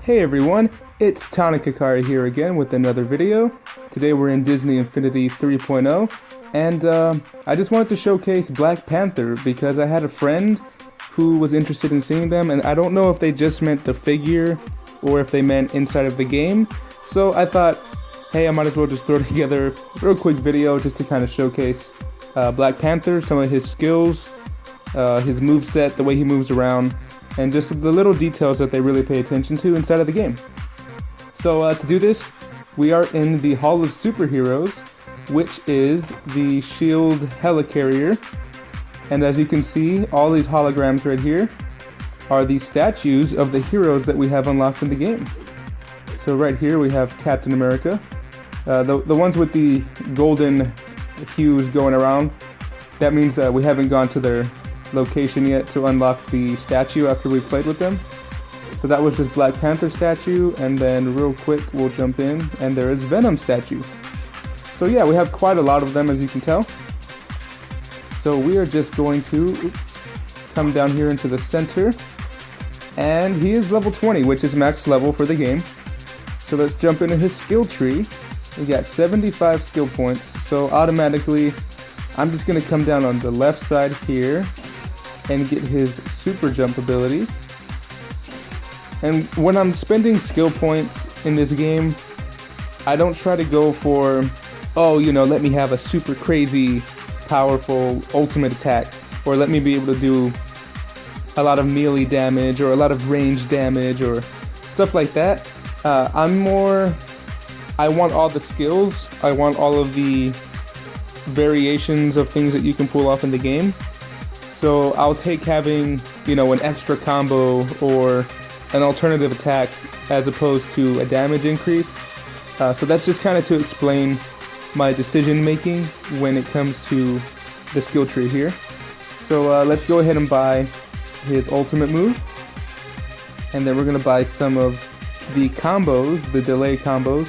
Hey everyone, it's Tonic Hikari here again with another video. Today we're in Disney Infinity 3.0, and I just wanted to showcase Black Panther because I had a friend who was interested in seeing them, and I don't know if they just meant the figure or if they meant inside of the game. So I thought, hey, I might as well just throw together a real quick video just to kind of showcase Black Panther, some of his skills, his moveset, the way he moves around, and just the little details that they really pay attention to inside of the game. So to do this, we are in the Hall of Superheroes, which is the SHIELD helicarrier. And as you can see, all these holograms right here are the statues of the heroes that we have unlocked in the game. So right here we have Captain America. The ones with the golden hues going around, that means we haven't gone to their location yet to unlock the statue after we played with them. So that was this Black Panther statue, and then real quick we'll jump in and there is Venom statue. So yeah, we have quite a lot of them, as you can tell. So we are just going to come down here into the center, and he is level 20, which is max level for the game. So let's jump into his skill tree. We got 75 skill points, so automatically I'm just going to come down on the left side here and get his super jump ability. And when I'm spending skill points in this game, I don't try to go for, oh, you know, let me have a super crazy powerful ultimate attack, or let me be able to do a lot of melee damage or a lot of range damage or stuff like that. I want all the skills, I want all of the variations of things that you can pull off in the game. So I'll take having, you know, an extra combo or an alternative attack as opposed to a damage increase. So that's just kind of to explain my decision making when it comes to the skill tree here. So let's go ahead and buy his ultimate move, and then we're going to buy some of the combos, the delay combos.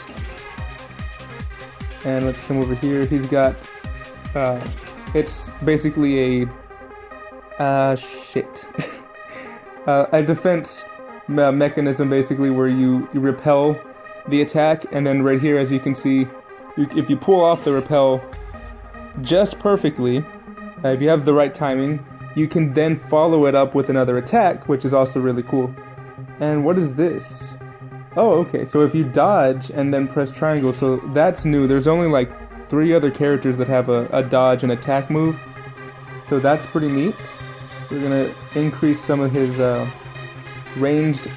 And let's come over here. He's got, it's basically a defense mechanism, basically, where you repel the attack, and then right here, as you can see, if you pull off the repel just perfectly, if you have the right timing, you can then follow it up with another attack, which is also really cool. And what is this? Oh, okay, so if you dodge and then press triangle, so that's new. There's only like 3 other characters that have a dodge and attack move, so that's pretty neat. We're gonna increase some of his ranged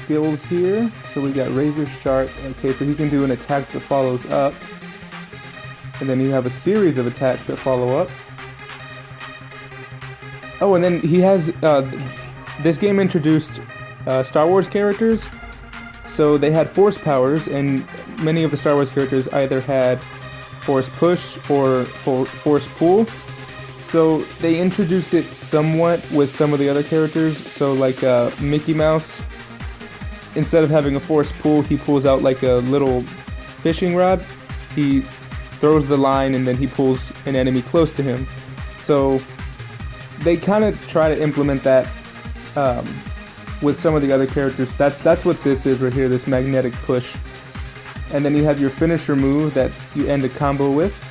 skills here. So we got Razor Sharp. Okay, so he can do an attack that follows up, and then you have a series of attacks that follow up. Oh, and then he has this game introduced Star Wars characters. So they had force powers, and many of the Star Wars characters either had force push or force pull. So they introduced it somewhat with some of the other characters. So like Mickey Mouse, instead of having a force pull, he pulls out like a little fishing rod. He throws the line and then he pulls an enemy close to him. So they kind of try to implement that with some of the other characters. That's what this is right here, this magnetic push. And then you have your finisher move that you end a combo with.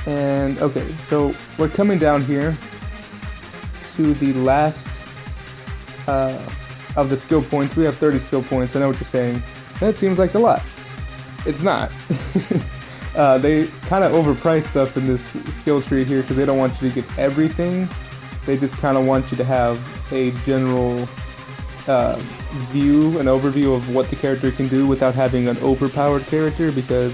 And okay, so we're coming down here to the last of the skill points. We have 30 skill points. I know what you're saying. That seems like a lot. It's not. They kind of overprice stuff in this skill tree here because they don't want you to get everything. They just kind of want you to have a general view, an overview of what the character can do without having an overpowered character, because,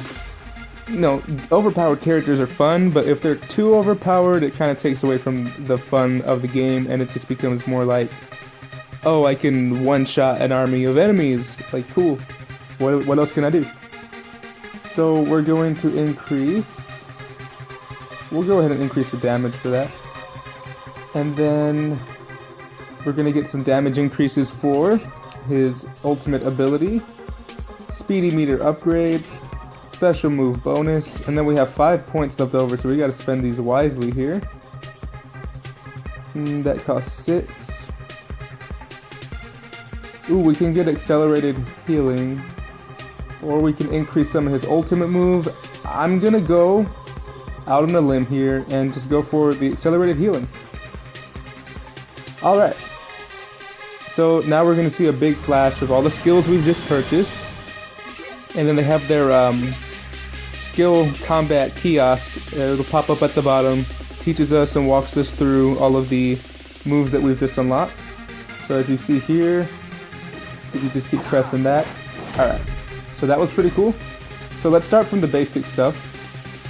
you know, overpowered characters are fun, but if they're too overpowered, it kind of takes away from the fun of the game, and it just becomes more like, oh, I can one-shot an army of enemies. Like, cool. What else can I do? So we're going to increase... We'll go ahead and increase the damage for that. And then we're going to get some damage increases for his ultimate ability, speedy meter upgrade, special move bonus, and then we have 5 points left over, so we got to spend these wisely here. That costs 6. Ooh, we can get accelerated healing. Or we can increase some of his ultimate move. I'm gonna go out on a limb here and just go for the accelerated healing. Alright. So now we're gonna see a big flash of all the skills we've just purchased. And then they have their skill combat kiosk. It'll pop up at the bottom, teaches us and walks us through all of the moves that we've just unlocked. So as you see here, you can just keep pressing that. Alright. So that was pretty cool. So let's start from the basic stuff.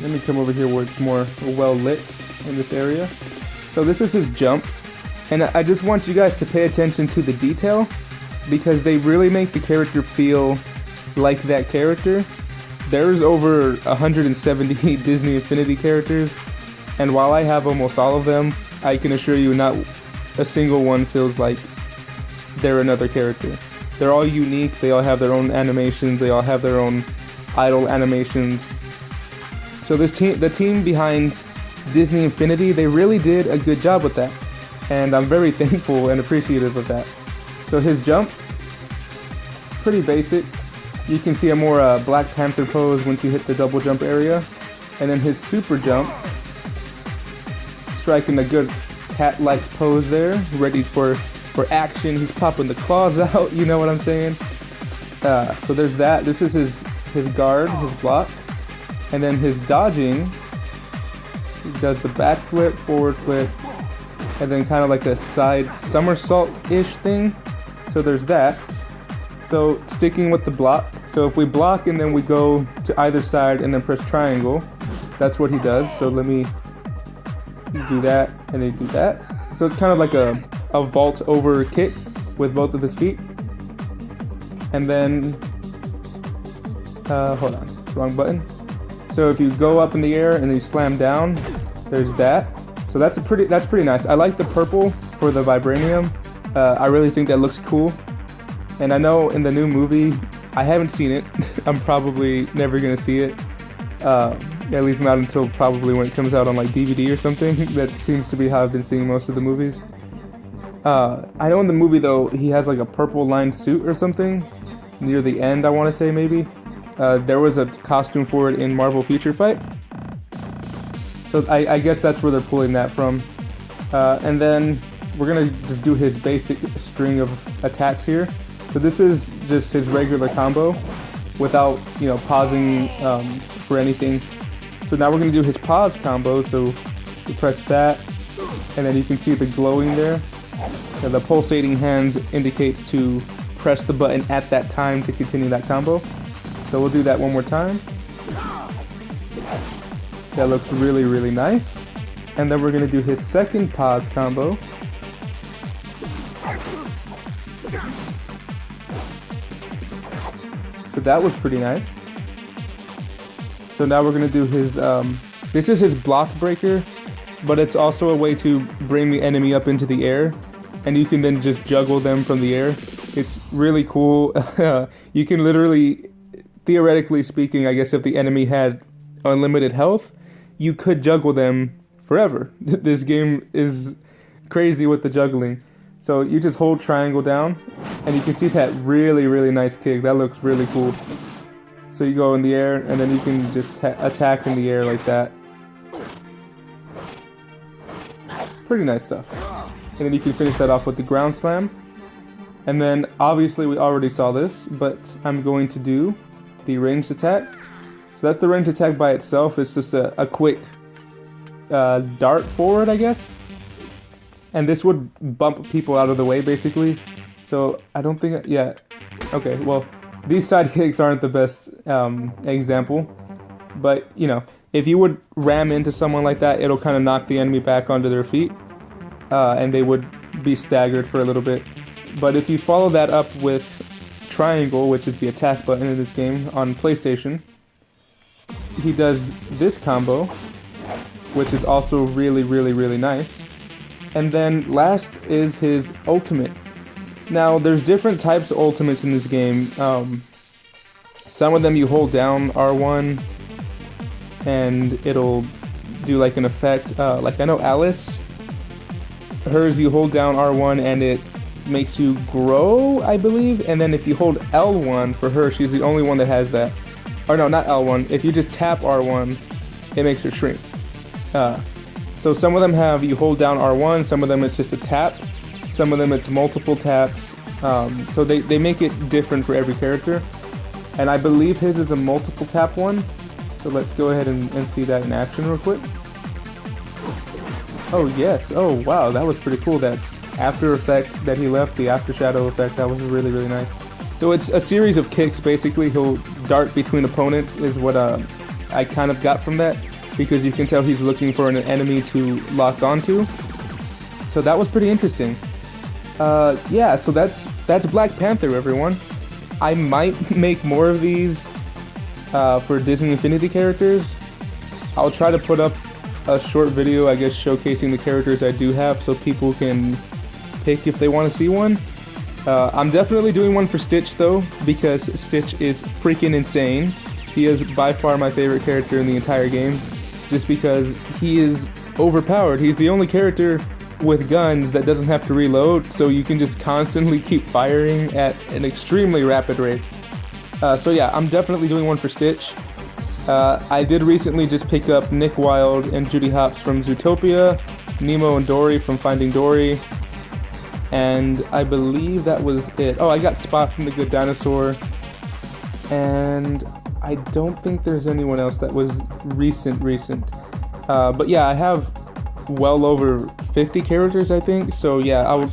Let me come over here where it's more well lit in this area. So this is his jump. And I just want you guys to pay attention to the detail because they really make the character feel like that character. There's over 170 Disney Infinity characters. And while I have almost all of them, I can assure you not a single one feels like they're another character. They're all unique, they all have their own animations, they all have their own idle animations. So the team behind Disney Infinity, they really did a good job with that. And I'm very thankful and appreciative of that. So his jump, pretty basic. You can see a more Black Panther pose once you hit the double jump area. And then his super jump, striking a good cat-like pose there, ready for action. He's popping the claws out, you know what I'm saying? So there's that. This is his guard, his block. And then his dodging, he does the back flip, forward flip, and then kind of like a side somersault-ish thing. So there's that. So sticking with the block. So if we block and then we go to either side and then press triangle, that's what he does. So let me do that and then do that. So it's kind of like a vault over kick with both of his feet. And then, hold on, wrong button. So if you go up in the air and then you slam down, there's that. So that's pretty nice. I like the purple for the vibranium. I really think that looks cool. And I know in the new movie, I haven't seen it. I'm probably never gonna see it. At least not until probably when it comes out on like DVD or something. That seems to be how I've been seeing most of the movies. I know in the movie though, he has like a purple lined suit or something near the end, I want to say maybe. There was a costume for it in Marvel Future Fight. So I guess that's where they're pulling that from. And then we're gonna just do his basic string of attacks here. So this is just his regular combo without, pausing for anything. So now we're gonna do his pause combo. So you press that, and then you can see the glowing there. And the pulsating hands indicates to press the button at that time to continue that combo. So we'll do that one more time. That looks really, really nice. And then we're gonna do his second pause combo. So that was pretty nice. So now we're gonna do his, this is his block breaker, but it's also a way to bring the enemy up into the air, and you can then just juggle them from the air. It's really cool. You can literally, theoretically speaking, I guess if the enemy had unlimited health, you could juggle them forever. This game is crazy with the juggling. So you just hold triangle down, and you can see that really, really nice kick. That looks really cool. So you go in the air, and then you can just attack in the air like that. Pretty nice stuff. And then you can finish that off with the ground slam. And then, obviously, we already saw this, but I'm going to do the ranged attack. So that's the ranged attack by itself. It's just a quick dart forward, I guess. And this would bump people out of the way, basically. So I don't think, yeah. Okay, well, these side kicks aren't the best example. But, if you would ram into someone like that, it'll kind of knock the enemy back onto their feet. And they would be staggered for a little bit. But if you follow that up with triangle, which is the attack button in this game on PlayStation, he does this combo, which is also really, really, really nice. And then last is his ultimate. Now, there's different types of ultimates in this game. Some of them you hold down R1, and it'll do like an effect. Like I know Alice, hers you hold down R1 and it makes you grow, I believe. And then if you hold L1 for her, she's the only one that has that. Or no, not L1. If you just tap R1, it makes her shrink. So some of them have you hold down R1, some of them it's just a tap, some of them it's multiple taps. So they make it different for every character. And I believe his is a multiple tap one. So let's go ahead and see that in action real quick. Oh yes, oh wow, that was pretty cool. That after effect that he left, the after shadow effect, that was really, really nice. So it's a series of kicks basically. He'll dart between opponents is what I kind of got from that, because you can tell he's looking for an enemy to lock onto. So that was pretty interesting. Yeah, so that's Black Panther, everyone. I might make more of these for Disney Infinity characters. I'll try to put up a short video, I guess, showcasing the characters I do have so people can pick if they want to see one. I'm definitely doing one for Stitch though, because Stitch is freaking insane. He is by far my favorite character in the entire game, just because he is overpowered. He's the only character with guns that doesn't have to reload, so you can just constantly keep firing at an extremely rapid rate. So yeah, I'm definitely doing one for Stitch. I did recently just pick up Nick Wilde and Judy Hopps from Zootopia, Nemo and Dory from Finding Dory, and I believe that was it. Oh, I got Spot from The Good Dinosaur, and I don't think there's anyone else that was recent. But yeah, I have well over 50 characters, I think. So yeah, I'll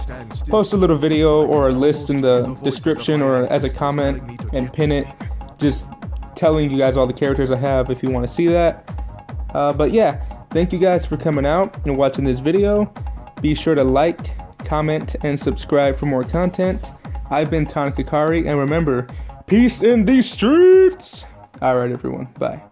post a little video or a list in the description or as a comment and pin it, just telling you guys all the characters I have if you want to see that. But yeah, thank you guys for coming out and watching this video. Be sure to like, comment, and subscribe for more content. I've been Tonic Hikari, and remember, peace in these streets! Alright everyone, bye.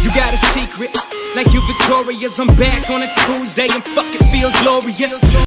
You got a secret, like you victorious. I'm back on a Tuesday and fucking feels glorious.